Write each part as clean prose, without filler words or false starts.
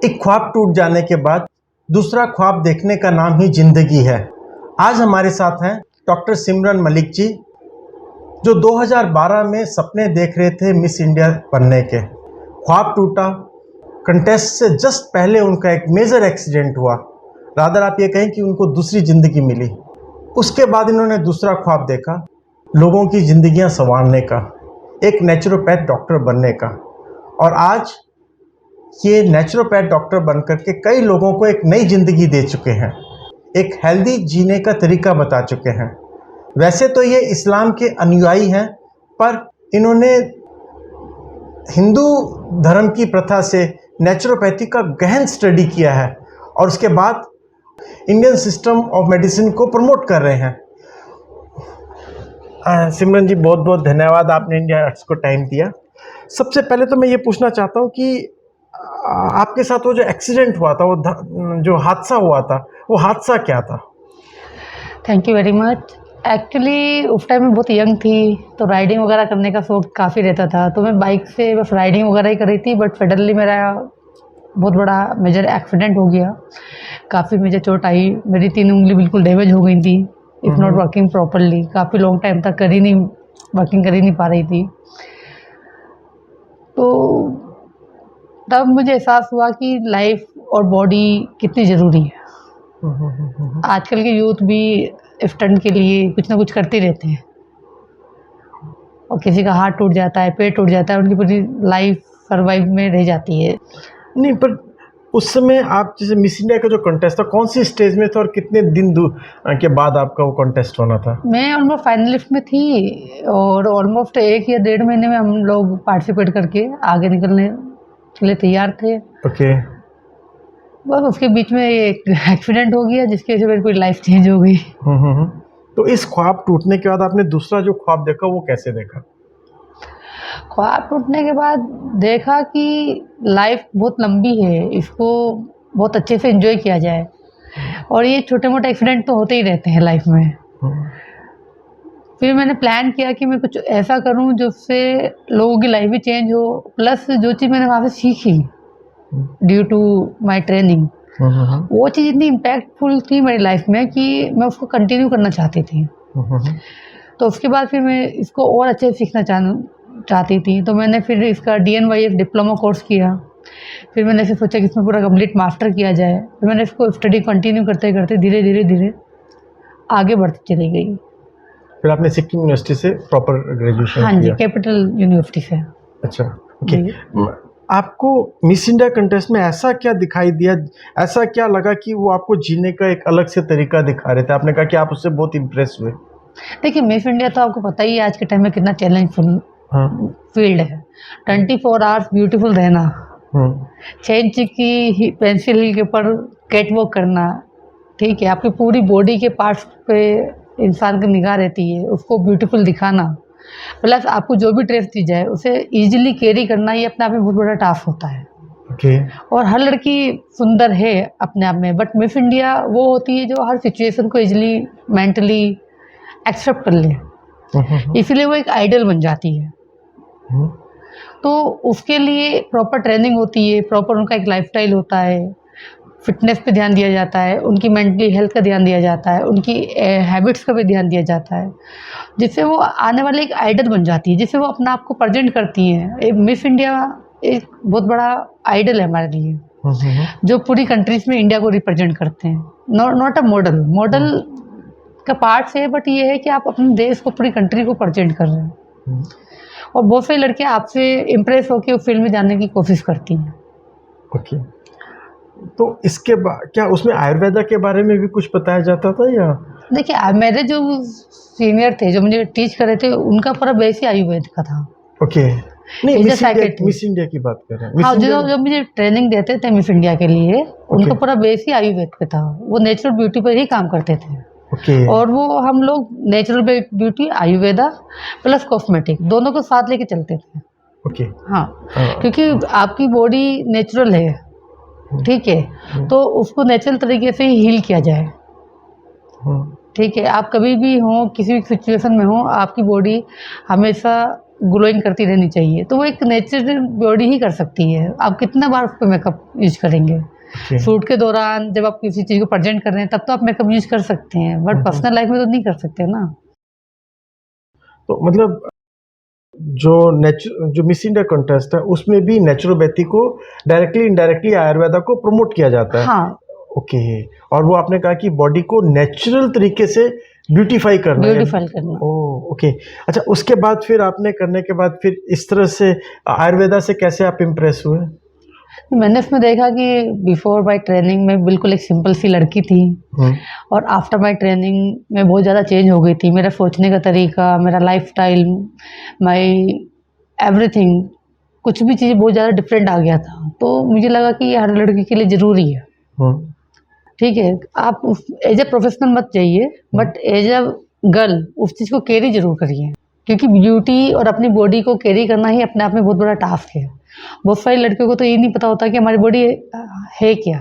एक ख्वाब टूट जाने के बाद दूसरा ख्वाब देखने का नाम ही जिंदगी है। आज हमारे साथ हैं डॉक्टर सिमरन मलिक जी, जो 2012 में सपने देख रहे थे मिस इंडिया बनने के। ख्वाब टूटा, कंटेस्ट से जस्ट पहले उनका एक मेजर एक्सीडेंट हुआ, रादर आप ये कहें कि उनको दूसरी ज़िंदगी मिली। उसके बाद इन्होंने दूसरा ख्वाब देखा, लोगों की ज़िंदगियां संवारने का, एक नेचुरोपैथ डॉक्टर बनने का। और आज ये नेचुरोपैथ डॉक्टर बनकर के कई लोगों को एक नई ज़िंदगी दे चुके हैं, एक हेल्दी जीने का तरीका बता चुके हैं। वैसे तो ये इस्लाम के अनुयायी हैं, पर इन्होंने हिंदू धर्म की प्रथा से नेचुरोपैथी का गहन स्टडी किया है और उसके बाद इंडियन सिस्टम ऑफ मेडिसिन को प्रमोट कर रहे हैं। सिमरन जी, बहुत बहुत धन्यवाद, आपने इंडिया आर्ट्स को टाइम दिया। सबसे पहले तो मैं ये पूछना चाहता हूँ कि आपके साथ वो जो एक्सीडेंट हुआ था, वो जो हादसा हुआ था, वो हादसा क्या था? Thank you very much. Actually उस टाइम मैं बहुत यंग थी, तो राइडिंग वगैरह करने का शौक काफ़ी रहता था, तो मैं बाइक से बस राइडिंग वगैरह ही कर रही थी। बट सडनली मेरा बहुत बड़ा मेजर एक्सीडेंट हो गया, काफ़ी मेजर चोट आई, मेरी 3 उंगली बिल्कुल डैमेज हो गई थी, इफ़ नॉट वर्किंग प्रॉपरली। काफ़ी लॉन्ग टाइम तक वर्किंग कर ही नहीं पा रही थी। तो तब मुझे एहसास हुआ कि लाइफ और बॉडी कितनी ज़रूरी है। आजकल के यूथ भी स्टंट के लिए कुछ ना कुछ करते रहते हैं, और किसी का हाथ टूट जाता है, पेट टूट जाता है, उनकी पूरी लाइफ सर्वाइव में रह जाती है। नहीं, पर उस समय आप जैसे मिस इंडिया का जो कॉन्टेस्ट था, कौन सी स्टेज में था और कितने दिन के बाद आपका वो कॉन्टेस्ट होना था? मैं ऑलमोस्ट फाइनलिस्ट में थी, और ऑलमोस्ट 1 या 1.5 महीने में हम लोग पार्टिसिपेट करके आगे निकलने के लिए तैयार थे। ओके। बस उसके बीच में एक एक्सीडेंट हो गया, जिसकी वजह से मेरी पूरी लाइफ चेंज हो गई। तो इस ख्वाब टूटने के बाद आपने दूसरा जो ख्वाब देखा, वो कैसे देखा? ख्वाब टूटने के बाद देखा कि लाइफ बहुत लंबी है, इसको बहुत अच्छे से एंजॉय किया जाए, और ये छोटे मोटे एक्सीडेंट तो होते ही रहते हैं लाइफ में। फिर मैंने प्लान किया कि मैं कुछ ऐसा करूं जिससे लोगों की लाइफ भी चेंज हो, प्लस जो चीज़ मैंने वहाँ से सीखी ड्यू टू माय ट्रेनिंग, वो चीज़ इतनी इम्पैक्टफुल थी मेरी लाइफ में कि मैं उसको कंटिन्यू करना चाहती थी। तो उसके बाद फिर मैं इसको और अच्छे से सीखना चाहती थी, तो मैंने फिर इसका DNYS डिप्लोमा कोर्स किया। फिर मैंने ऐसे सोचा कि इसमें पूरा कंप्लीट मास्टर किया जाए। फिर मैंने इसको स्टडी कंटिन्यू करते करते धीरे धीरे आगे बढ़ती चली गई। फिर आपने सिक्किम यूनिवर्सिटी से प्रॉपर ग्रेजुएशन किया? हाँ जी, कैपिटल यूनिवर्सिटी से। अच्छा, ओके। आपको मिस इंडिया कंटेस्ट में ऐसा क्या दिखाई दिया, ऐसा क्या लगा कि वो आपको जीने का एक अलग से तरीका दिखा रहे थे? आपने कहा कि आप उससे बहुत इम्प्रेस हुए। देखिए, मिस इंडिया तो आपको पता ही है आज के टाइम में कितना चैलेंजफुल फील्ड है। 24 आवर्स ब्यूटीफुल रहना, 6 इंच की पेंसिल के ऊपर कैट वॉक करना, ठीक है, आपकी पूरी बॉडी के पार्ट्स पे इंसान की निगाह रहती है, उसको ब्यूटीफुल दिखाना, प्लस आपको जो भी ड्रेस दी जाए उसे इजीली कैरी करना, ये अपने आप में बहुत बड़ा टास्क होता है। ओके। और हर लड़की सुंदर है अपने आप में, बट मिस इंडिया वो होती है जो हर सिचुएशन को इजीली मेंटली एक्सेप्ट कर ले, इसलिए वो एक आइडल बन जाती है। तो उसके लिए प्रॉपर ट्रेनिंग होती है, प्रॉपर उनका एक लाइफस्टाइल होता है, फिटनेस पे ध्यान दिया जाता है, उनकी मेंटली हेल्थ का ध्यान दिया जाता है, उनकी हैबिट्स का भी ध्यान दिया जाता है, जिससे वो आने वाले एक आइडल बन जाती है, जिससे वो अपना आप को प्रेजेंट करती हैं। एक मिस इंडिया एक बहुत बड़ा आइडल है हमारे लिए, जो पूरी कंट्रीज में इंडिया को रिप्रेजेंट करते हैं। नॉट अ मॉडल का पार्ट है, बट ये है कि आप अपने देश को, पूरी कंट्री को प्रेजेंट कर रहे हैं। और बहुत सारी लड़कियां आपसे इम्प्रेस होकर उस फील्ड में जाने की कोशिश करती हैं। ओके। तो इसके बाद क्या उसमें आयुर्वेदा के बारे में भी कुछ बताया जाता था या? देखिए, मेरे जो सीनियर थे, जो मुझे टीच कर रहे थे, उनका पूरा बेस ही आयुर्वेद का था। ओके। नहीं, मिस इंडिया की बात कर रहे हैं। हाँ, जो मुझे ट्रेनिंग देते थे मिस इंडिया के लिए, उनका पूरा बेस ही आयुर्वेद पे था। वो नेचुरल ब्यूटी पर ही काम करते थे। और वो हम लोग natural beauty, Ayurveda plus cosmetic दोनों को साथ लेके चलते थे। ओके। हाँ, क्योंकि आपकी बॉडी नेचुरल है, ठीक है, तो उसको नेचुरल तरीके से ही हील किया जाए। ठीक है, आप कभी भी हो, किसी भी सिचुएशन में हो, आपकी बॉडी हमेशा ग्लोइंग करती रहनी चाहिए, तो वो एक नेचुरल बॉडी ही कर सकती है। आप कितना बार उस पर मेकअप यूज करेंगे? शूट के दौरान जब आप किसी चीज़ को प्रेजेंट कर रहे हैं तब तो आप मेकअप यूज कर सकते हैं, बट पर्सनल लाइफ में तो नहीं कर सकते ना। तो मतलब जो मिस इंडिया कॉन्टेस्ट है उसमें भी नेचुरोपैथी को डायरेक्टली इनडायरेक्टली आयुर्वेदा को प्रमोट किया जाता है। हाँ, ओके। और वो आपने कहा कि बॉडी को नेचुरल तरीके से ब्यूटीफाई करना है। ब्यूटीफाई करना। ओह, ओके। अच्छा, उसके बाद फिर आपने करने के बाद फिर इस तरह से आयुर्वेदा से कैसे आप इम्प्रेस हुए? मैंने इसमें देखा कि बिफोर माई ट्रेनिंग में बिल्कुल एक सिंपल सी लड़की थी, और आफ्टर माई ट्रेनिंग में बहुत ज़्यादा चेंज हो गई थी। मेरा सोचने का तरीका, मेरा लाइफस्टाइल, माई एवरीथिंग, कुछ भी चीज़ बहुत ज़्यादा डिफरेंट आ गया था। तो मुझे लगा कि ये हर लड़की के लिए ज़रूरी है। ठीक है, आप एज ए प्रोफेशनल मत जाइए, बट एज अ गर्ल उस चीज़ को कैरी जरूर करिए, क्योंकि ब्यूटी और अपनी बॉडी को कैरी करना ही अपने आप में बहुत बड़ा टास्क है। बहुत सारी लड़कियों को तो ये नहीं पता होता कि हमारी बॉडी है क्या।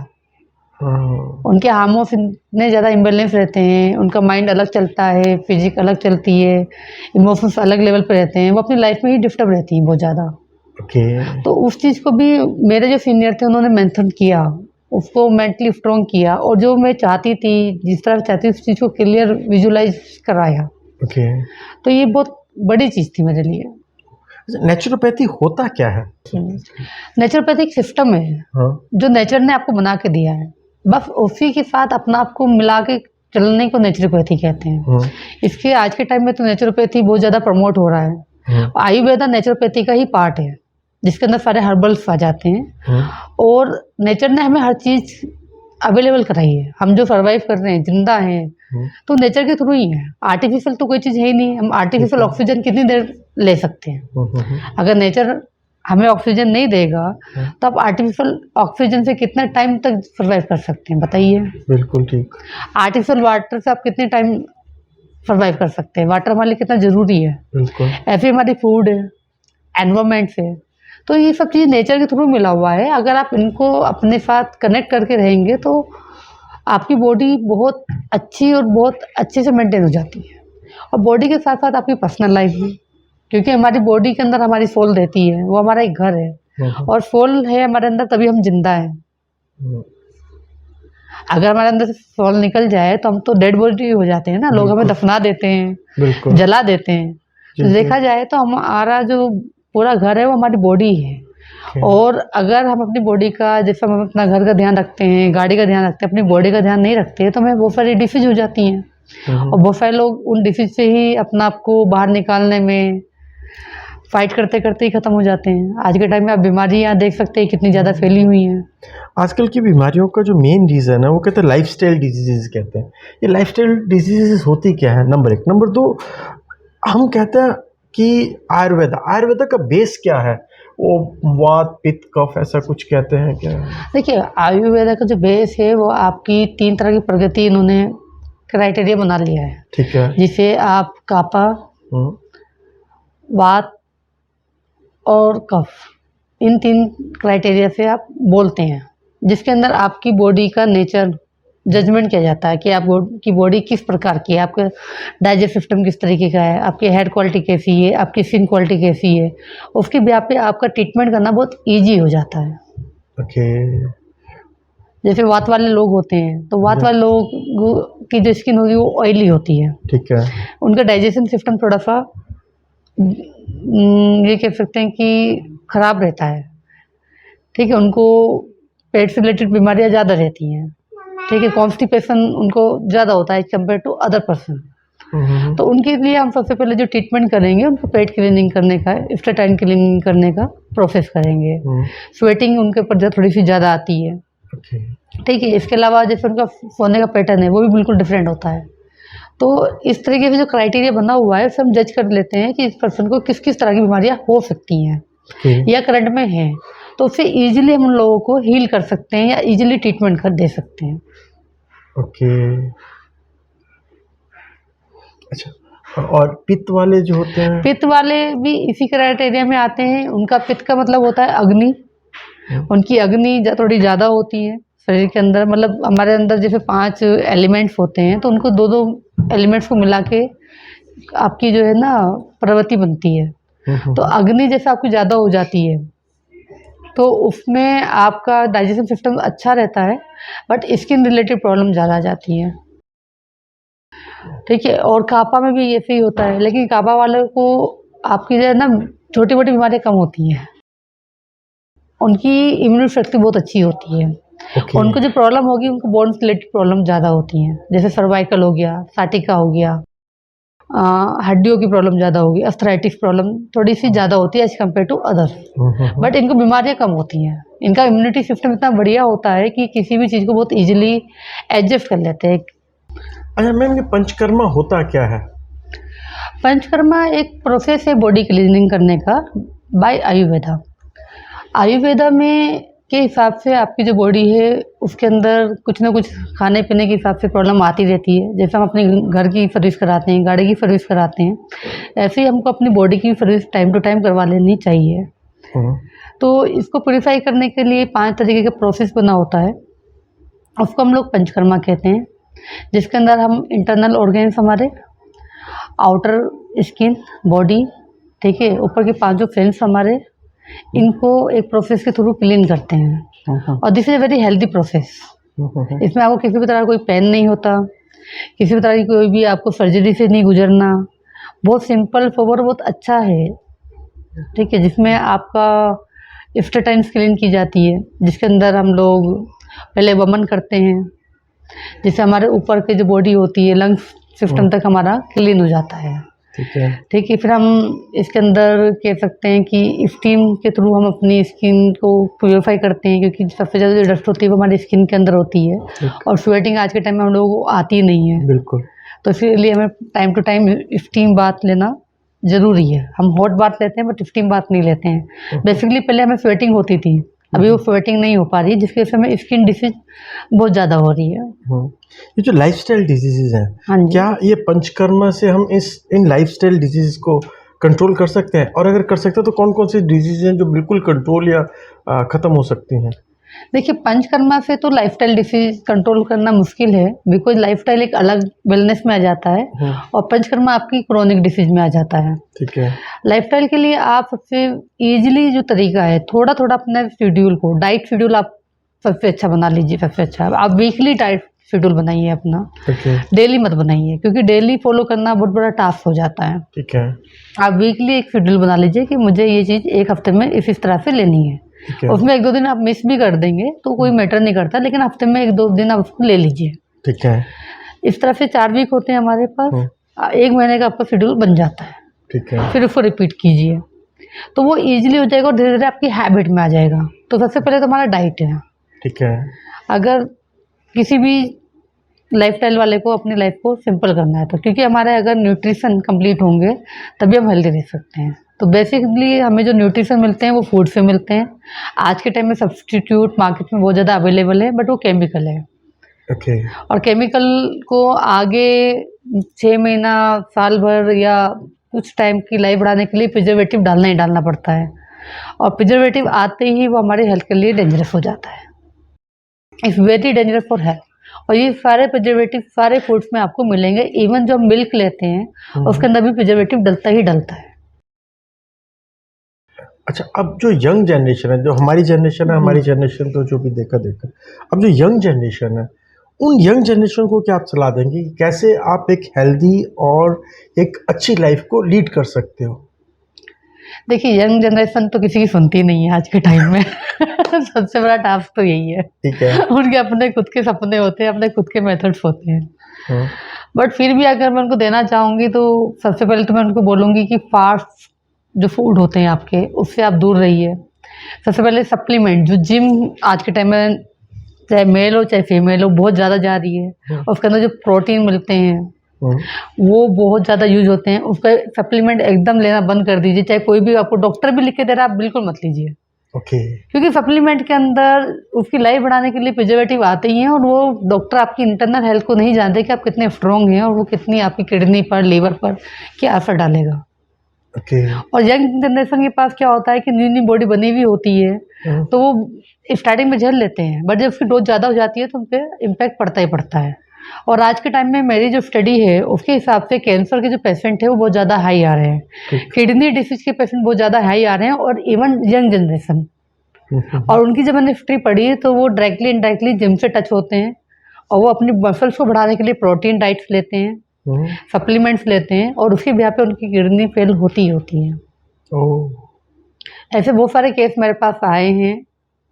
उनके हार्मोन्स इतने ज़्यादा इम्बेलेंस रहते हैं, उनका माइंड अलग चलता है, फिजिक अलग चलती है, इमोशंस अलग लेवल पर रहते हैं, वो अपनी लाइफ में ही डिस्टर्ब रहती हैं बहुत ज़्यादा। तो उस चीज़ को भी मेरे जो सीनियर थे उन्होंने मेंशन किया, उसको मेंटली स्ट्रॉन्ग किया, और जो मैं चाहती थी, जिस तरह चाहती थी, उस चीज़ को क्लियर विजुलाइज कराया। तो ये बहुत बड़ी चीज़ थी मेरे लिए। नेचुरोपैथी होता क्या है? नेचुरोपैथी एक सिस्टम है जो नेचर ने आपको बना के दिया है, बस उसी के साथ अपना आपको मिला के चलने को नेचुरोपैथी कहते हैं। इसके आज के टाइम में तो नेचुरोपैथी बहुत ज़्यादा प्रमोट हो रहा है। आयुर्वेदा नेचुरोपैथी का ही पार्ट है, जिसके अंदर सारे हर्बल्स आ जाते हैं, और नेचर ने हमें हर चीज़ अवेलेबल कराई है। हम जो सर्वाइव कर रहे हैं, जिंदा हैं, तो नेचर के थ्रू ही है। आर्टिफिशियल तो कोई चीज़ है ही नहीं। हम आर्टिफिशियल ऑक्सीजन कितनी देर ले सकते हैं? अगर नेचर हमें ऑक्सीजन नहीं देगा तो आप आर्टिफिशियल ऑक्सीजन से कितना टाइम तक सर्वाइव कर सकते हैं, बताइए? बिल्कुल ठीक। आर्टिफिशियल वाटर से आप कितने टाइम सर्वाइव कर सकते हैं? वाटर हमारे लिए कितना ज़रूरी है। बिल्कुल। ऐसे हमारी फूड है, एनवायरमेंट से, तो ये सब चीज़ नेचर के थ्रू मिला हुआ है। अगर आप इनको अपने साथ कनेक्ट करके रहेंगे तो आपकी बॉडी बहुत अच्छी और बहुत अच्छे से मेंटेन हो जाती है। और बॉडी के साथ साथ आपकी पर्सनल लाइफ भी, क्योंकि हमारी बॉडी के अंदर हमारी सोल रहती है, वो हमारा एक घर है, और सोल है हमारे अंदर तभी हम जिंदा हैं। अगर हमारे अंदर से सोल निकल जाए तो हम तो डेड बॉडी हो जाते हैं ना। लोग हमें दफना देते हैं, जला देते हैं। तो देखा जाए तो हमारा जो पूरा घर है वो हमारी बॉडी है। और अगर हम अपनी बॉडी का, जैसे हम अपना घर का ध्यान रखते हैं, गाड़ी का ध्यान रखते हैं, अपनी बॉडी का ध्यान नहीं रखते तो हमें बहुत सारी डिसीज हो जाती हैं, और बहुत सारे लोग उन डिसीज से ही अपना आपको बाहर निकालने में फाइट करते करते ही ख़त्म हो जाते हैं। आज के टाइम में आप बीमारियां देख सकते हैं कितनी ज़्यादा फैली हुई हैं। आजकल की बीमारियों का जो मेन रीज़न है वो कहते हैं लाइफस्टाइल डिजीज़ कहते हैं। ये लाइफस्टाइल डिजीज़ होती क्या है? नंबर 1। नंबर 2, हम कहते हैं कि आयुर्वेदा का बेस क्या है? वो वात, पित्त, कफ ऐसा कुछ कहते हैं क्या? देखिए, आयुर्वेदा का जो बेस है वो आपकी 3 तरह की प्रगति इन्होंने क्राइटेरिया बना लिया है। ठीक है। जिसे आप कापा, वात और कफ, इन 3 क्राइटेरिया से आप बोलते हैं, जिसके अंदर आपकी बॉडी का नेचर जजमेंट किया जाता है कि आपकी बॉडी किस प्रकार की है, आपका डाइजेस्ट सिस्टम किस तरीके का है, आपकी हेड क्वालिटी कैसी है, आपकी स्किन क्वालिटी कैसी है। उसके ब्याह पे आपका ट्रीटमेंट करना बहुत ईजी हो जाता है। ओके। जैसे वात वाले लोग होते हैं, तो वात वाले लोगों की जो स्किन होगी वो ऑयली होती है। ठीक है। उनका डाइजेशन सिस्टम थोड़ा सा ये कह सकते हैं कि खराब रहता है। ठीक है, उनको पेट से रिलेटेड बीमारियां ज़्यादा रहती हैं। ठीक है, कॉन्स्टिपेशन उनको ज़्यादा होता है कंपेयर टू अदर पर्सन। तो उनके लिए हम सबसे पहले जो ट्रीटमेंट करेंगे, उनको पेट क्लीनिंग करने का, इंटेस्टाइन क्लीनिंग करने का प्रोसेस करेंगे। स्वेटिंग उनके ऊपर थोड़ी सी ज़्यादा आती है। ठीक है, इसके अलावा जैसे उनका सोने का पैटर्न है वो भी बिल्कुल डिफरेंट होता है। तो इस तरीके से जो क्राइटेरिया बना हुआ है उससे हम जज कर लेते हैं कि इस पर्सन को किस किस तरह की बीमारियां हो सकती हैं या करंट में हैं, तो उससे इजीली हम उन लोगों को हील कर सकते हैं या इजीली ट्रीटमेंट कर दे सकते हैं। ओके। अच्छा, और पित्त वाले जो होते हैं? पित्त वाले भी इसी क्राइटेरिया में आते हैं। उनका पित्त का मतलब होता है अग्नि। उनकी अग्नि थोड़ी ज़्यादा होती है शरीर के अंदर। मतलब हमारे अंदर जैसे 5 एलिमेंट्स होते हैं, तो उनको 2-2 एलिमेंट्स को मिला के आपकी जो है ना प्रवृत्ति बनती है। तो अग्नि जैसे आपकी ज़्यादा हो जाती है तो उसमें आपका डाइजेशन सिस्टम अच्छा रहता है, बट स्किन रिलेटेड प्रॉब्लम ज़्यादा आ जाती है। ठीक है, और कापा में भी ऐसे ही होता है, लेकिन कापा वालों को आपकी जो है ना छोटी मोटी बीमारियाँ कम होती हैं, उनकी इम्यून शक्ति बहुत अच्छी होती है। ओके। उनको जो प्रॉब्लम होगी उनको बोन्स रिलेटेड प्रॉब्लम ज़्यादा होती हैं, जैसे सर्वाइकल हो गया, साटिका हो गया, हड्डियों की प्रॉब्लम ज़्यादा होगी, अस्थराइटिस प्रॉब्लम थोड़ी सी ज़्यादा होती है as compared to others, but इनको बीमारियाँ कम होती हैं। इनका इम्यूनिटी सिस्टम इतना बढ़िया होता है कि किसी भी चीज़ को बहुत ईजिली एडजस्ट कर लेते हैं। अच्छा मैम, ये पंचकर्मा होता क्या है? पंचकर्मा एक प्रोसेस है बॉडी क्लीनिंग करने का बाय आयुर्वेदा। आयुर्वेदा में के हिसाब से आपकी जो बॉडी है उसके अंदर कुछ ना कुछ खाने पीने के हिसाब से प्रॉब्लम आती रहती है। जैसे हम अपने घर की सर्विस कराते हैं, गाड़ी की सर्विस कराते हैं, ऐसे ही हमको अपनी बॉडी की सर्विस टाइम टू टाइम करवा लेनी चाहिए। तो इसको प्योरीफाई करने के लिए 5 तरीके का प्रोसेस बना होता है, उसको हम लोग पंचकर्मा कहते हैं, जिसके अंदर हम इंटरनल ऑर्गेन्स हमारे, आउटर स्किन, बॉडी, ठीक है, ऊपर के 5 जो सेल्स हमारे, इनको एक प्रोसेस के थ्रू क्लीन करते हैं। और this is a very healthy process. इसमें आपको किसी भी तरह का कोई पेन नहीं होता, किसी भी तरह की कोई भी आपको सर्जरी से नहीं गुजरना, बहुत सिंपल फॉर बहुत अच्छा है। ठीक है, जिसमें आपका इंस्टेटाइन क्लीन की जाती है, जिसके अंदर हम लोग पहले वमन करते हैं, जिससे हमारे ऊपर की जो बॉडी होती है लंग्स सिस्टम तक हमारा क्लीन हो जाता है। ठीक है। ठीक है, फिर हम इसके अंदर कह सकते हैं कि स्टीम के थ्रू हम अपनी स्किन को प्योरीफाई करते हैं, क्योंकि सबसे ज़्यादा जो डस्ट होती है वो हमारी स्किन के अंदर होती है, और स्वेटिंग आज के टाइम में हम लोगों को आती नहीं है। बिल्कुल। तो इसलिए हमें time to time steam bath लेना ज़रूरी है। हम हॉट बाथ लेते हैं बट स्टीम बाथ नहीं लेते हैं। बेसिकली पहले हमें स्वेटिंग होती थी, अभी वो स्वेटिंग नहीं हो पा रही, जिसकी वजह से हमें स्किन डिसीज बहुत ज़्यादा हो रही है। ये जो लाइफस्टाइल डिजीजेज हैं, हाँ जी। क्या ये पंचकर्मा से हम इन लाइफस्टाइल डिजीज को कंट्रोल कर सकते हैं? और अगर कर सकते हैं तो कौन कौन सी डिजीज हैं जो बिल्कुल कंट्रोल या ख़त्म हो सकती हैं? देखिए, पंचकर्मा से तो लाइफस्टाइल डिसीज कंट्रोल करना मुश्किल है, बिकॉज लाइफस्टाइल एक अलग वेलनेस में आ जाता है, और पंचकर्मा आपकी क्रोनिक डिसीज में आ जाता है। ठीक है। लाइफस्टाइल के लिए आप सबसे इजीली जो तरीका है, थोड़ा थोड़ा अपने शेड्यूल को, डाइट शेड्यूल आप सबसे अच्छा बना लीजिए। सबसे अच्छा आप वीकली डाइट शेड्यूल बनाइए अपना, डेली मत बनाइए, क्योंकि डेली फॉलो करना बहुत बड़ा टास्क हो जाता है। ठीक है। आप वीकली एक शेड्यूल बना लीजिए कि मुझे ये चीज़ एक हफ्ते में इस तरह से लेनी है। उसमें 1-2 दिन आप मिस भी कर देंगे तो कोई मैटर नहीं करता, लेकिन हफ्ते में 1-2 दिन आप उसको ले लीजिए। ठीक है। इस तरह से 4 वीक होते हैं हमारे पास, 1 महीने का आपका शेड्यूल बन जाता है। ठीक है। फिर उसको रिपीट कीजिए तो वो ईजिली हो जाएगा और धीरे धीरे आपकी हैबिट में आ जाएगा। तो सबसे पहले तो हमारा डाइट है। ठीक है। अगर किसी भी लाइफस्टाइल वाले को अपनी लाइफ को सिंपल करना है तो, क्योंकि हमारे अगर न्यूट्रिशन कंप्लीट होंगे तभी हम हेल्दी रह सकते हैं। तो बेसिकली हमें जो न्यूट्रिशन मिलते हैं वो फूड से मिलते हैं। आज के टाइम में सब्स्टिट्यूट मार्केट में बहुत ज़्यादा अवेलेबल है, बट वो केमिकल है। ओके। और केमिकल को आगे 6 महीना, साल भर या कुछ टाइम की लाइफ बढ़ाने के लिए प्रिजर्वेटिव डालना ही डालना पड़ता है, और प्रिजर्वेटिव आते ही वो हमारे हेल्थ के लिए डेंजरस हो जाता है। It's very dangerous for health. और ये सारे प्रिजर्वेटिव सारे फूड्स में आपको मिलेंगे। इवन जो हम मिल्क लेते हैं उसके अंदर भी प्रिजर्वेटिव डलता ही डलता है। अच्छा, अब जो यंग जनरेशन है, जो हमारी जनरेशन है, हमारी जनरेशन तो जो भी देखा, अब जो यंग जनरेशन है, उन यंग जनरेशन को क्या आप सलाह देंगे कि कैसे आप एक हेल्दी और एक अच्छी लाइफ को लीड कर सकते हो? देखिए, यंग जनरेशन तो किसी की सुनती नहीं है आज के टाइम में सबसे बड़ा टास्क तो यही है। ठीक है। उनके अपने खुद के सपने होते हैं, अपने खुद के मेथड्स होते हैं। बट फिर भी अगर मैं उनको देना चाहूँगी तो सबसे पहले तो मैं उनको बोलूँगी कि फास्ट जो फूड होते हैं आपके, उससे आप दूर रहिए। सबसे पहले सप्लीमेंट, जो जिम आज के टाइम में चाहे मेल हो चाहे फीमेल हो बहुत ज़्यादा जा रही है, और उसके अंदर जो प्रोटीन मिलते हैं वो बहुत ज़्यादा यूज होते हैं। उसका सप्लीमेंट एकदम लेना बंद कर दीजिए। चाहे कोई भी आपको डॉक्टर भी लिख के दे रहा है, आप बिल्कुल मत लीजिए। ओके। क्योंकि सप्लीमेंट के अंदर उसकी लाइफ बढ़ाने के लिए प्रिजर्वेटिव आते ही हैं, और वो डॉक्टर आपकी इंटरनल हेल्थ को नहीं जानते कि आप कितने स्ट्रॉन्ग हैं और वो कितनी आपकी किडनी पर, लीवर पर क्या असर डालेगा। ओके। और यंग जनरेशन के पास क्या होता है कि न्यू न्यू बॉडी बनी हुई होती है, तो वो स्टार्टिंग में झेल लेते हैं, बट जब उसकी डोज ज़्यादा हो जाती है तो उन पर इम्पैक्ट पड़ता ही पड़ता है। और आज के टाइम में मेरी जो स्टडी है उसके हिसाब से कैंसर के जो पेशेंट है वो बहुत ज़्यादा हाई आ रहे हैं, किडनी डिसीज के पेशेंट बहुत ज़्यादा हाई आ रहे हैं, और इवन यंग जनरेशन। और उनकी जब मैंने हिस्ट्री पढ़ी है तो वो डायरेक्टली इनडायरेक्टली जिम से टच होते हैं, और वो अपनी मसल्स को बढ़ाने के लिए प्रोटीन डाइट्स लेते हैं, सप्लीमेंट्स लेते हैं, और उसके ब्याह पे उनकी किडनी फेल होती ही होती है। ऐसे बहुत सारे केस मेरे पास आए हैं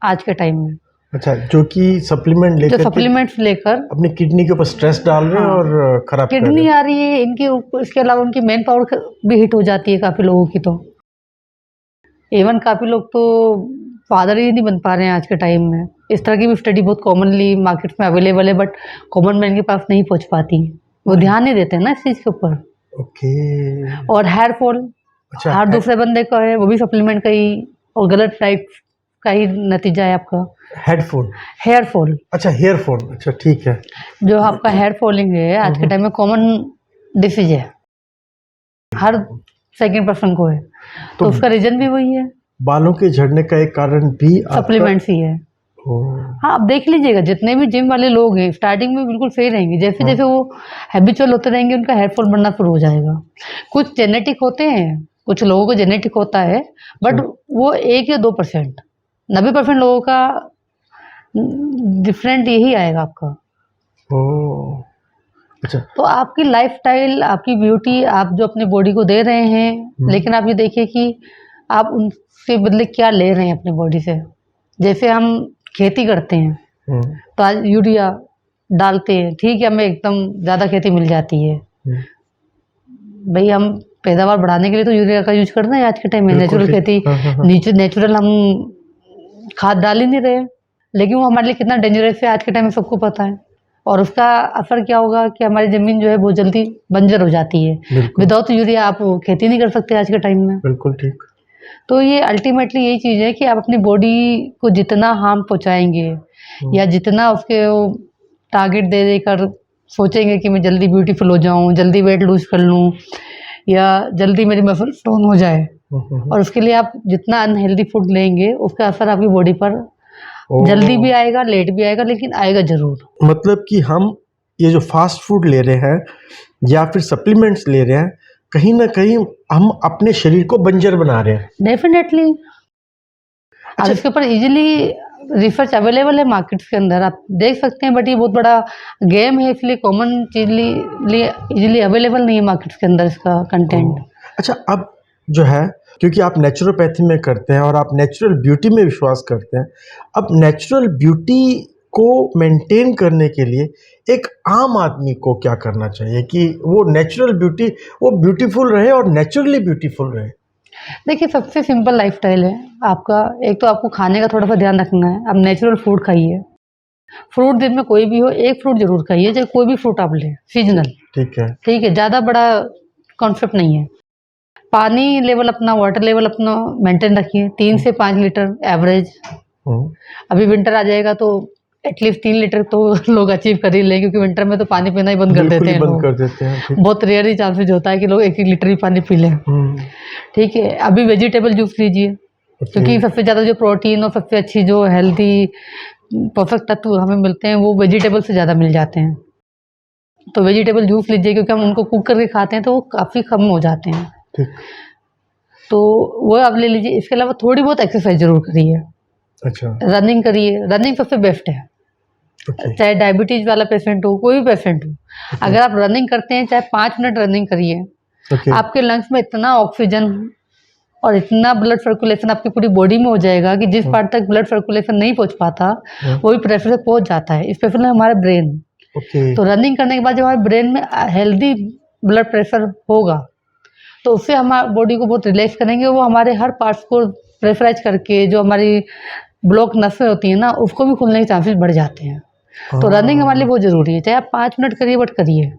आज के टाइम में। अच्छा, जो कि सप्लीमेंट्स लेकर अपनी किडनी के ऊपर स्ट्रेस डाल रहे हैं और खराब कर रहे किडनी हैं। आ रही है इनके ऊपर, इसके अलावा उनकी मैन पावर भी हिट हो जाती है काफ़ी लोगों की। तो इवन काफ़ी लोग तो फादर ही नहीं बन पा रहे हैं आज के टाइम में। इस तरह की भी स्टडी बहुत कॉमनली मार्केट में अवेलेबल है, बट कॉमन मैन के पास नहीं पहुंच पाती, वो ध्यान नहीं देते ना इस चीज़ के ऊपर। ओके। और हेयर फॉल, अच्छा, हर दूसरे बंदे का है, वो भी सप्लीमेंट का ही और गलत टाइप का ही नतीजा है आपका। हेयर फॉल, अच्छा हेयर फॉल, अच्छा ठीक है। जो आपका हेयर फॉलिंग है आज के टाइम में कॉमन डिसीज है, हर सेकंड पर्सन को है, तो उसका रीजन भी वही है, बालों के झड़ने का एक कारण भी सप्लीमेंट्स ही है। हाँ, आप देख लीजिएगा जितने भी जिम वाले लोग हैं स्टार्टिंग में बिल्कुल सही रहेंगे, जैसे जैसे वो हैबिचुअल होते रहेंगे उनका हेयर फॉल बढ़ना शुरू हो जाएगा। कुछ जेनेटिक होते हैं, कुछ लोगों को जेनेटिक होता है, बट वो 1 या 2%, 90% लोगों का डिफरेंट यही आएगा आपका। अच्छा, तो आपकी लाइफस्टाइल, आपकी ब्यूटी, आप जो अपनी बॉडी को दे रहे हैं, लेकिन आप ये देखिए कि आप उनसे बदले क्या ले रहे हैं अपनी बॉडी से। जैसे हम खेती करते हैं तो आज यूरिया डालते हैं, ठीक है, हमें एकदम ज़्यादा खेती मिल जाती है, भाई हम पैदावार बढ़ाने के लिए तो यूरिया का यूज करना है आज के टाइम में। नेचुरल खेती, नेचुरल हम खाद डाल ही नहीं रहे, लेकिन वो हमारे लिए कितना डेंजरस है आज के टाइम में सबको पता है। और उसका असर क्या होगा कि हमारी ज़मीन जो है बहुत जल्दी बंजर हो जाती है। विदाउट यूरिया आप खेती नहीं कर सकते आज के टाइम में। बिल्कुल ठीक। तो ये अल्टीमेटली यही चीज़ है कि आप अपनी बॉडी को जितना हार्म पहुँचाएंगे या जितना उसके टारगेट दे देकर सोचेंगे कि मैं जल्दी ब्यूटीफुल हो जाऊँ, जल्दी वेट लूज कर लूँ, या जल्दी मेरी मसल टोन हो जाए, और उसके लिए आप जितना अनहेल्दी फूड लेंगे उसका असर आपकी बॉडी पर जल्दी भी आएगा, लेट भी आएगा, लेकिन आएगा जरूर। मतलब कि हम ये जो फास्ट फूड ले रहे हैं या फिर सप्लीमेंट्स ले रहे हैं, कहीं ना कहीं हम अपने शरीर को बंजर बना रहे हैं। डेफिनेटली। अच्छा, इसके ऊपर इजीली रिसर्च अवेलेबल है मार्केट्स के अंदर, आप देख सकते हैं, बट ये बहुत बड़ा गेम है, इसलिए कॉमन चीज लिए इजीली अवेलेबल नहीं है मार्केट्स के अंदर इसका कंटेंट। अच्छा, अब जो है, क्योंकि आप नेचुरोपैथी में करते हैं और आप नेचुरल ब्यूटी में विश्वास करते हैं, अब नेचुरल ब्यूटी को मेंटेन करने के लिए एक आम आदमी को क्या करना चाहिए कि वो नेचुरल ब्यूटी, वो ब्यूटीफुल रहे और नेचुरली ब्यूटीफुल रहे? देखिए, सबसे सिंपल लाइफस्टाइल है आपका। एक तो आपको खाने का थोड़ा सा ध्यान रखना है, आप नेचुरल फूड खाइए। फ्रूट दिन में कोई भी हो, एक फ्रूट जरूर खाइए, चाहे कोई भी फ्रूट आप लें, सीजनल। ठीक है, ज़्यादा बड़ा कॉन्सेप्ट नहीं है। पानी लेवल अपना, वाटर लेवल अपना मेंटेन रखिए, 3 से 5 लीटर एवरेज। अभी विंटर आ जाएगा तो एटलीस्ट 3 लीटर तो लोग अचीव कर ही लें, क्योंकि विंटर में तो पानी पीना ही बंद कर देते हैं लोग। बहुत रेयर ही चांसेस होता है कि लोग 1-1 लीटर ही पानी पी लें। ठीक है, अभी वेजिटेबल जूस लीजिए, क्योंकि सबसे ज़्यादा जो प्रोटीन और सबसे अच्छी जो हेल्दी पोषक तत्व हमें मिलते हैं वो वेजिटेबल से ज़्यादा मिल जाते हैं। तो वेजिटेबल जूस लीजिए, क्योंकि हम उनको कुक करके खाते हैं तो वो काफ़ी कम हो जाते हैं। तो वो आप ले लीजिए। इसके अलावा थोड़ी बहुत एक्सरसाइज जरूर करिए। अच्छा, रनिंग करिए, रनिंग सबसे बेस्ट है। चाहे डायबिटीज वाला पेशेंट हो, कोई भी पेशेंट हो, अगर आप रनिंग करते हैं, चाहे 5 मिनट रनिंग करिए, आपके लंग्स में इतना ऑक्सीजन और इतना ब्लड सर्कुलेशन आपकी पूरी बॉडी में हो जाएगा कि जिस पार्ट तक ब्लड सर्कुलेशन नहीं पहुंच पाता वो भी प्रेशर से पहुंच जाता है, स्पेशली हमारे ब्रेन। तो रनिंग करने के बाद जब हमारे ब्रेन में हेल्दी ब्लड प्रेशर होगा तो उससे हमारे बॉडी को बहुत रिलैक्स करेंगे, वो हमारे हर पार्ट्स को प्रेशराइज करके जो हमारी ब्लॉक नसें होती हैं ना, उसको भी खुलने के चांसेस बढ़ जाते हैं। तो रनिंग हमारे लिए बहुत ज़रूरी है, चाहे आप 5 मिनट करिए, बट करिए।